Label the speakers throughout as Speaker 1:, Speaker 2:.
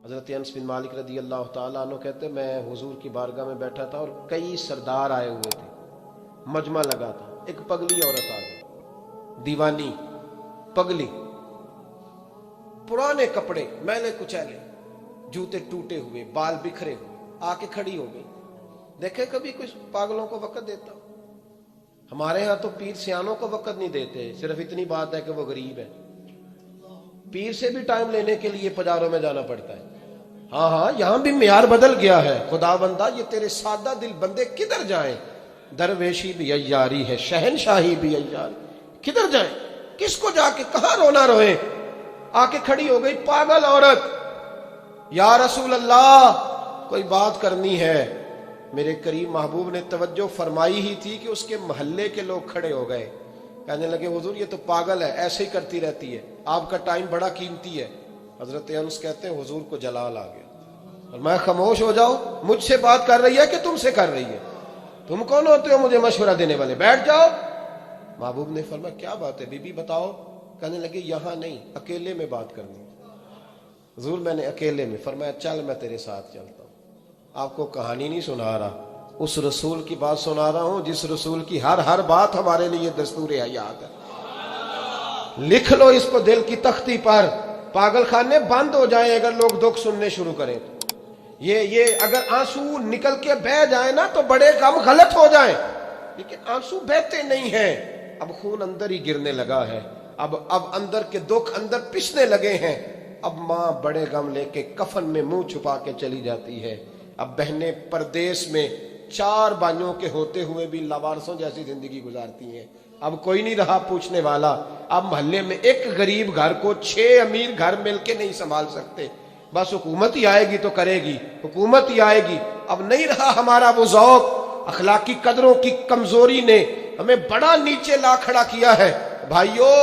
Speaker 1: حضرت انس بن مالک رضی اللہ تعالیٰ عنہ کہتے میں حضور کی بارگاہ میں بیٹھا تھا اور کئی سردار آئے ہوئے تھے، مجمع لگا تھا، ایک پگلی عورت آ گئی، دیوانی پگلی، پرانے کپڑے میلے کچیلے، جوتے ٹوٹے ہوئے، بال بکھرے ہوئے، آ کے کھڑی ہو گئی۔ دیکھے کبھی کچھ پاگلوں کو وقت دیتا؟ ہمارے ہاں تو پیر سیانوں کو وقت نہیں دیتے، صرف اتنی بات ہے کہ وہ غریب ہے۔ پیر سے بھی ٹائم لینے کے لیے پجاروں میں جانا پڑتا ہے۔ ہاں یہاں بھی معیار بدل گیا ہے۔ خدا بندہ یہ تیرے سادہ دل بندے کدھر جائیں؟ درویشی بھی عیاری ہے، شہنشاہی بھی عیاری، کدھر جائیں؟ کس کو جا کے کہاں رونا روئیں؟ آ کے کھڑی ہو گئی پاگل عورت، یا رسول اللہ کوئی بات کرنی ہے۔ میرے کریم محبوب نے توجہ فرمائی ہی تھی کہ اس کے محلے کے لوگ کھڑے ہو گئے، کہنے لگے حضور یہ تو پاگل ہے، ایسے ہی کرتی رہتی ہے، آپ کا ٹائم بڑا قیمتی ہے۔ حضرت انس کہتے ہیں حضور کو جلال آ گیا اور میں خاموش ہو جاؤ، مجھ سے بات کر رہی ہے کہ تم سے کر رہی ہے؟ تم کون ہوتے ہو مجھے مشورہ دینے والے؟ بیٹھ جاؤ۔ محبوب نے فرمایا کیا بات ہے بی بی بتاؤ؟ کہنے لگے یہاں نہیں، اکیلے میں بات کرنی۔ حضور میں نے اکیلے میں، فرمایا چل میں تیرے ساتھ چلتا ہوں۔ آپ کو کہانی نہیں سنا رہا، اس رسول کی بات سنا رہا ہوں جس رسول کی ہر بات ہمارے لیے دستور حیات ہے۔ لکھ لو اس کو دل کی تختی پر، پاگل خانے بند ہو جائیں اگر لوگ دکھ سننے شروع کریں تو۔ یہ اگر آنسو نکل کے بہہ جائیں نا تو بڑے غم غلط ہو جائیں، لیکن آنسو بہتے نہیں ہیں۔ اب خون اندر ہی گرنے لگا ہے، اب اندر کے دکھ اندر پسنے لگے ہیں۔ اب ماں بڑے غم لے کے کفن میں منہ چھپا کے چلی جاتی ہے۔ اب بہنیں پردیس میں 4 بھائیوں کے ہوتے ہوئے بھی لاوارثوں جیسی زندگی گزارتی ہیں۔ اب کوئی نہیں رہا پوچھنے والا۔ اب محلے میں ایک غریب گھر کو 6 امیر گھر مل کے نہیں سنبھال سکتے، بس حکومت ہی آئے گی تو کرے گی، حکومت ہی آئے گی۔ اب نہیں رہا ہمارا وہ ذوق، اخلاقی قدروں کی کمزوری نے ہمیں بڑا نیچے لا کھڑا کیا ہے۔ بھائیو،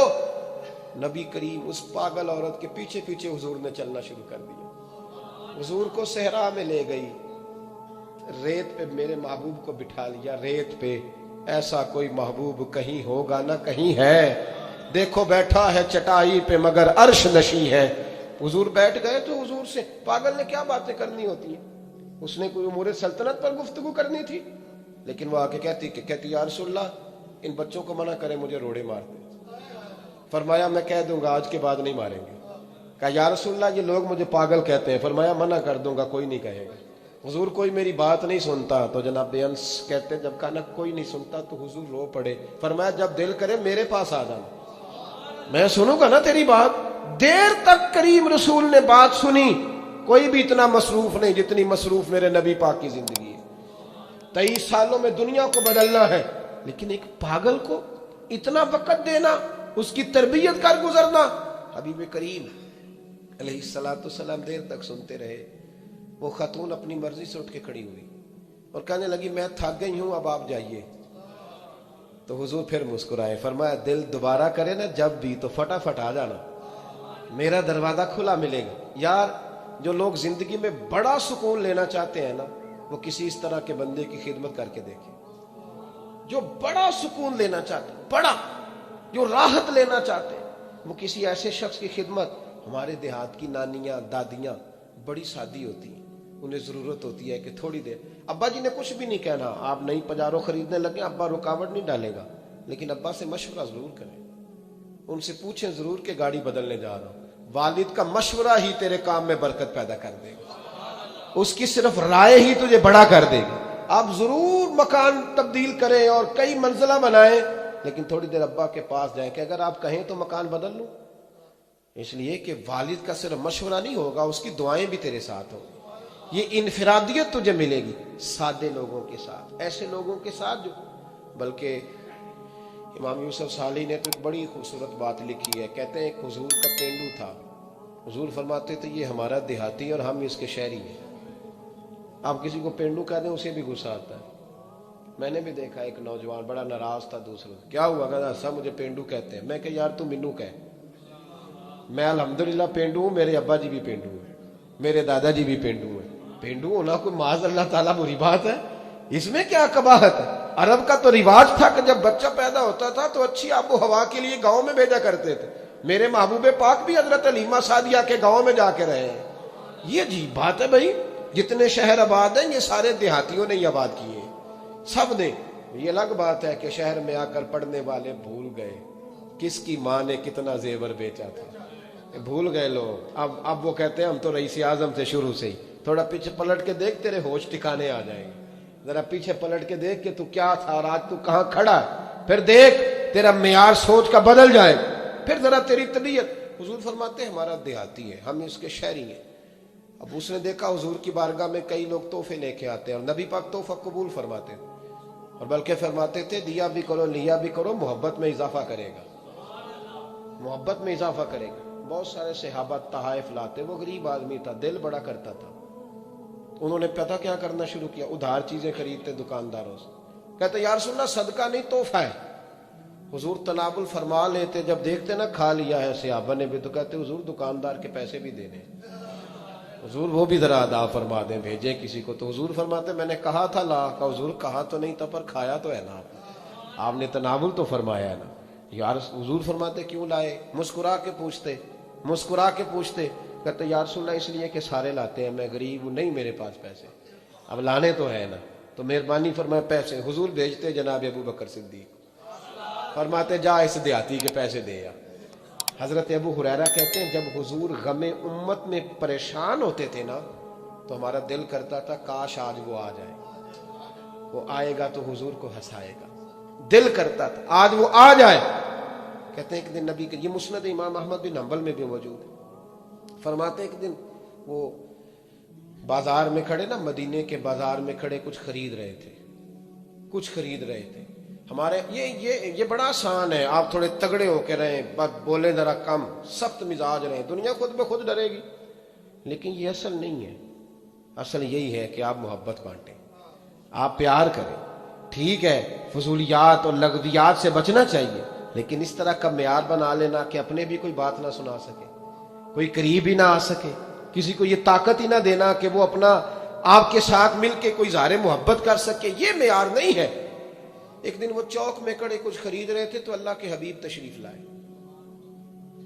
Speaker 1: نبی کریم اس پاگل عورت کے پیچھے پیچھے حضور نے چلنا شروع کر دیا۔ حضور کو صحرا میں لے گئی، ریت پہ میرے محبوب کو بٹھا لیا، ریت پہ۔ ایسا کوئی محبوب کہیں ہوگا نہ کہیں ہے، دیکھو بیٹھا ہے چٹائی پہ مگر عرش نشیں ہے۔ حضور بیٹھ گئے تو حضور سے پاگل نے کیا باتیں کرنی ہوتی ہیں؟ اس نے کوئی امور سلطنت پر گفتگو کرنی تھی، لیکن وہ آ کے کہتی یا رسول اللہ ان بچوں کو منع کریں مجھے روڑے مارتے۔ فرمایا میں کہہ دوں گا آج کے بعد نہیں ماریں گے۔ کہا یا رسول اللہ یہ لوگ مجھے پاگل کہتے ہیں۔ فرمایا منع کر دوں گا کوئی نہیں کہے گا۔ حضور کوئی میری بات نہیں سنتا تو جناب انس کہتے جب کہا نا کوئی نہیں سنتا تو حضور رو پڑے۔ فرمایا جب دل کرے میرے پاس آ جانا، میں سنوں گا نا تیری بات۔ دیر تک کریم رسول نے بات سنی۔ کوئی بھی اتنا مصروف نہیں جتنی مصروف میرے نبی پاک کی زندگی ہے۔ 23 سالوں میں دنیا کو بدلنا ہے، لیکن ایک پاگل کو اتنا وقت دینا، اس کی تربیت کر گزرنا۔ حبیب کریم علیہ الصلوۃ والسلام دیر تک سنتے رہے۔ وہ خاتون اپنی مرضی سے اٹھ کے کھڑی ہوئی اور کہنے لگی میں تھک گئی ہوں اب آپ جائیے۔ تو حضور پھر مسکرائے، فرمایا دل دوبارہ کرے نا جب بھی تو فٹافٹ آ جانا، میرا دروازہ کھلا ملے گا۔ یار جو لوگ زندگی میں بڑا سکون لینا چاہتے ہیں نا، وہ کسی اس طرح کے بندے کی خدمت کر کے دیکھیں۔ جو بڑا سکون لینا چاہتے ہیں، بڑا جو راحت لینا چاہتے ہیں، وہ کسی ایسے شخص کی خدمت۔ ہمارے دیہات کی نانیاں دادیاں بڑی سادی ہوتی ہیں، انہیں ضرورت ہوتی ہے کہ تھوڑی دیر، ابا جی نے کچھ بھی نہیں کہنا، آپ نئی پجارو خریدنے لگے ابا رکاوٹ نہیں ڈالے گا، لیکن ابا سے مشورہ ضرور کریں، ان سے پوچھیں ضرور کہ گاڑی بدلنے جا رہا ہوں۔ والد کا مشورہ ہی تیرے کام میں برکت پیدا کر دے گا، اس کی صرف رائے ہی تجھے بڑا کر دے گی۔ آپ ضرور مکان تبدیل کریں اور کئی منزلہ بنائیں، لیکن تھوڑی دیر ابا کے پاس جائیں کہ اگر آپ کہیں تو مکان بدل لوں، اس لیے کہ والد کا صرف مشورہ نہیں ہوگا، اس کی دعائیں بھی تیرے ساتھ ہوں۔ یہ انفرادیت تجھے ملے گی سادے لوگوں کے ساتھ، ایسے لوگوں کے ساتھ جو، بلکہ امام یوسف صالح نے تو ایک بڑی خوبصورت بات لکھی ہے، کہتے ہیں ایک حضور کا پینڈو تھا، حضور فرماتے تھے یہ ہمارا دیہاتی اور ہم اس کے شہری ہیں۔ آپ کسی کو پینڈو کہہ دیں اسے بھی غصہ آتا ہے۔ میں نے بھی دیکھا ایک نوجوان بڑا ناراض تھا دوسروں سے، کیا ہوا؟ کہتا سب مجھے پینڈو کہتے ہیں۔ میں کہ یار تو مینو کہہ، میں الحمدللہ پینڈو ہوں، میرے ابا جی بھی پینڈو ہیں، میرے دادا جی بھی پینڈو ہیں۔ پینڈو ہونا کوئی معاذ اللہ تعالیٰ بری بات ہے؟ اس میں کیا قباحت ہے؟ عرب کا تو رواج تھا کہ جب بچہ پیدا ہوتا تھا تو اچھی آب و ہوا کے لیے گاؤں میں بھیجا کرتے تھے۔ میرے محبوب پاک بھی حضرت حلیمہ سعدیہ کے گاؤں میں جا کے رہے ہیں، یہ عجیب بات ہے بھائی، جتنے شہر آباد ہیں یہ سارے دیہاتیوں نے ہی آباد کیے، سب نے۔ یہ الگ بات ہے کہ شہر میں آ کر پڑھنے والے بھول گئے کس کی ماں نے کتنا زیور بیچا تھا، بھول گئے لوگ۔ اب وہ کہتے ہیں ہم تو رئیس اعظم سے شروع سے ہی۔ تھوڑا پیچھے پلٹ کے دیکھ، تیرے ہوش ٹھکانے آ جائیں گے۔ ذرا پیچھے پلٹ کے دیکھ کہ تو کیا تھا اور آج تو کہاں کھڑا ہے، پھر دیکھ تیرا معیار سوچ کا بدل جائے، پھر ذرا تیری طبیعت۔ حضور فرماتے ہیں ہمارا دیہاتی ہے، ہم اس کے شہری ہیں۔ اب اس نے دیکھا حضور کی بارگاہ میں کئی لوگ تحفے لے کے آتے ہیں، اور نبی پاک تحفہ قبول فرماتے ہیں، اور بلکہ فرماتے تھے دیا بھی کرو لیا بھی کرو، محبت میں اضافہ کرے گا، محبت میں اضافہ کرے گا۔ بہت سارے صحابہ تحائف لاتے، وہ غریب آدمی تھا، دل بڑا کرتا تھا۔ انہوں نے پتہ کیا کرنا شروع کیا، ادھار چیزیں خریدتے دکانداروں سے، کہتے یا رسول اللہ صدقہ نہیں تحفہ ہے۔ حضور تناول فرما لیتے، جب دیکھتے نا کھا لیا ہے صحابہ نے بھی، تو کہتے حضور دکاندار کے پیسے بھی دینے، حضور وہ بھی ذرا ادا فرما دیں، بھیجیں کسی کو۔ تو حضور فرماتے میں نے کہا تھا لا کا، حضور کہا تو نہیں تھا پر کھایا تو ہے نا، آپ نے تناول تو فرمایا ہے نا یار۔ حضور فرماتے کیوں لائے؟ مسکرا کے پوچھتے، مسکرا کے پوچھتے، کہتے یا رسول اللہ اس لیے کہ سارے لاتے ہیں، میں غریب ہوں، نہیں میرے پاس پیسے، اب لانے تو ہے نا، تو مہربانی فرمائے پیسے۔ حضور بھیجتے جناب ابو بکر صدیق، فرماتے جا اس دیہاتی کے پیسے دے یا۔ حضرت ابو ہریرہ کہتے ہیں جب حضور غم امت میں پریشان ہوتے تھے نا، تو ہمارا دل کرتا تھا کاش آج وہ آ جائے، وہ آئے گا تو حضور کو ہنسائے گا، دل کرتا تھا آج وہ آ جائے۔ کہتے ہیں ایک دن نبی کے، یہ مسند امام احمد بن حنبل میں بھی موجود ہے، فرماتے ایک دن وہ بازار میں کھڑے نا، مدینے کے بازار میں کھڑے کچھ خرید رہے تھے، کچھ خرید رہے تھے۔ ہمارے یہ بڑا آسان ہے، آپ تھوڑے تگڑے ہو کے رہیں، بولیں ذرا کم، سخت مزاج رہیں، دنیا خود بخود ڈرے گی، لیکن یہ اصل نہیں ہے۔ اصل یہی ہے کہ آپ محبت بانٹیں، آپ پیار کریں۔ ٹھیک ہے فضولیات اور لغویات سے بچنا چاہیے، لیکن اس طرح کا معیار بنا لینا کہ اپنے بھی کوئی بات نہ سنا سکے، کوئی قریب ہی نہ آ سکے، کسی کو یہ طاقت ہی نہ دینا کہ وہ اپنا آپ کے ساتھ مل کے کوئی اظہار محبت کر سکے، یہ معیار نہیں ہے۔ ایک دن وہ چوک میں کھڑے کچھ خرید رہے تھے، تو اللہ کے حبیب تشریف لائے۔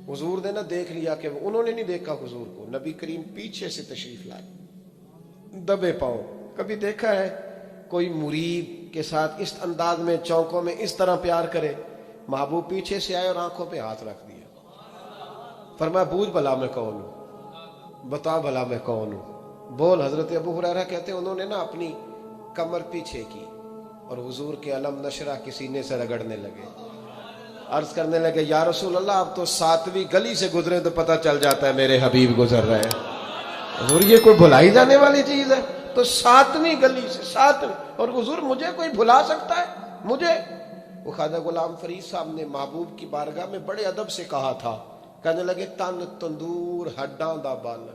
Speaker 1: حضور نے نہ دیکھ لیا کہ انہوں نے نہیں دیکھا حضور کو، نبی کریم پیچھے سے تشریف لائے دبے پاؤں۔ کبھی دیکھا ہے کوئی مرید کے ساتھ اس انداز میں چوکوں میں اس طرح پیار کرے؟ محبوب پیچھے سے آئے اور آنکھوں پہ ہاتھ رکھ دیا، فرمایا بوجھ بھلا میں کون ہوں، بتا بھلا میں کون ہوں، بول۔ حضرت ابو ہریرہ کہتے ہیں انہوں نے نا اپنی کمر پیچھے کی اور حضور کے علم نشرہ کے سینے سے رگڑنے لگے، عرض کرنے لگے یا رسول اللہ آپ تو 7ویں گلی سے گزرے تو پتہ چل جاتا ہے میرے حبیب گزر رہے ہیں۔ حضور یہ کوئی بھلائی جانے والی چیز ہے؟ تو 7ویں گلی سے، 7ویں، اور حضور مجھے کوئی بھلا سکتا ہے؟ مجھے؟ وہ خواجہ غلام فرید صاحب نے محبوب کی بارگاہ میں بڑے ادب سے کہا تھا، کہنے لگے تن تندور ہڈاں دا بن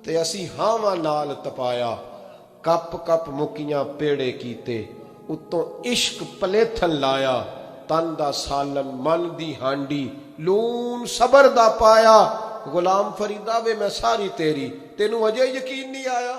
Speaker 1: تے اسی ہاواں نال تپایا، کپ کپ مکیاں پیڑے کیتے، اتوں عشق پلیتھن لایا، تن دا سالن من دی ہانڈی لون صبر دا پایا۔ غلام فریدا وے میں ساری تیری، تینوں اجے یقین نہیں آیا؟